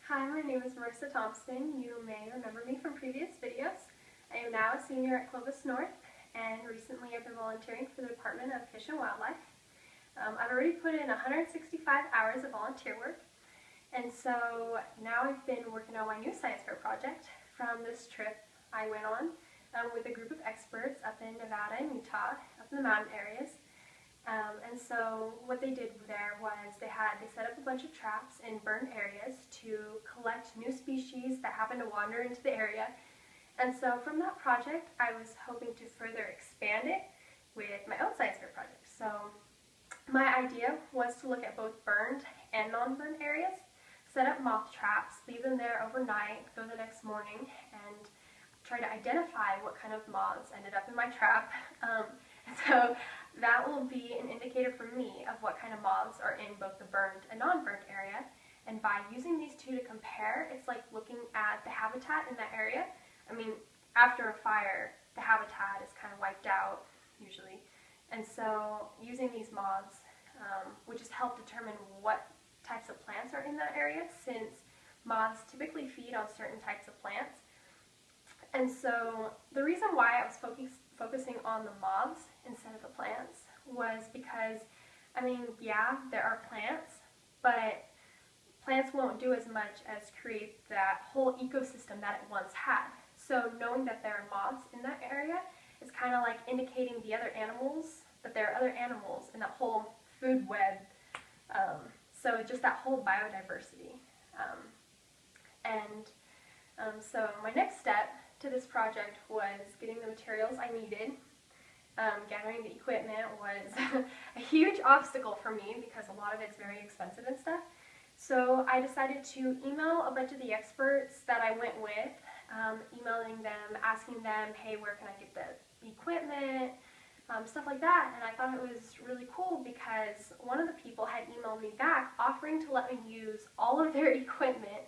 Hi, my name is Marissa Thompson. You may remember me from previous videos. I am now a senior at Clovis North, and recently I've been volunteering for the Department of Fish and Wildlife. I've already put in 165 hours of volunteer work, and so now I've been working on my new science fair project from this trip I went on with a group of experts up in Nevada and Utah, up in the mountain areas. And so what they did there was they set up a bunch of traps in burned areas to collect new species that happen to wander into the area. And so from that project, I was hoping to further expand it with my own science fair project. So my idea was to look at both burned and non-burned areas, set up moth traps, leave them there overnight, go the next morning, and try to identify what kind of moths ended up in my trap. So that will be an indicator for me of what kind of moths are in both the burned and non-burned area. And by using these two to compare, it's like looking at the habitat in that area. I mean, after a fire, the habitat is kind of wiped out, usually. And so using these moths would just help determine what types of plants are in that area, since moths typically feed on certain types of plants. And so the reason why I was focusing on the moths instead of the plants was because, I mean, yeah, there are plants, but plants won't do as much as create that whole ecosystem that it once had. So knowing that there are moths in that area is kind of like indicating the other animals, that there are other animals in that whole food web. So just that whole biodiversity. So my next step to this project was getting the materials I needed. Gathering the equipment was a huge obstacle for me because a lot of it's very expensive and stuff. So I decided to email a bunch of the experts that I went with, emailing them, asking them, hey, where can I get the equipment, stuff like that. And I thought it was really cool because one of the people had emailed me back offering to let me use all of their equipment,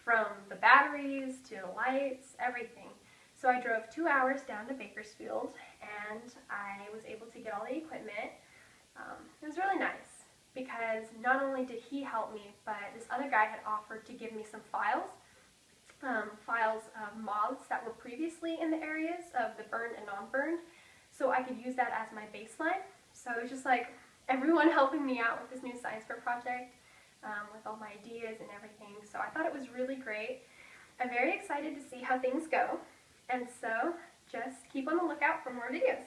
from the batteries to the lights, everything. So I drove 2 hours down to Bakersfield, and I was able to get all the equipment. It was really nice because not only did he help me, but this other guy had offered to give me some files of moths that were previously in the areas of the burned and non-burned, so I could use that as my baseline. So it was just like everyone helping me out with this new science fair project, with all my ideas and everything. So I thought it was really great. I'm very excited to see how things go. And so just keep on the lookout for more videos.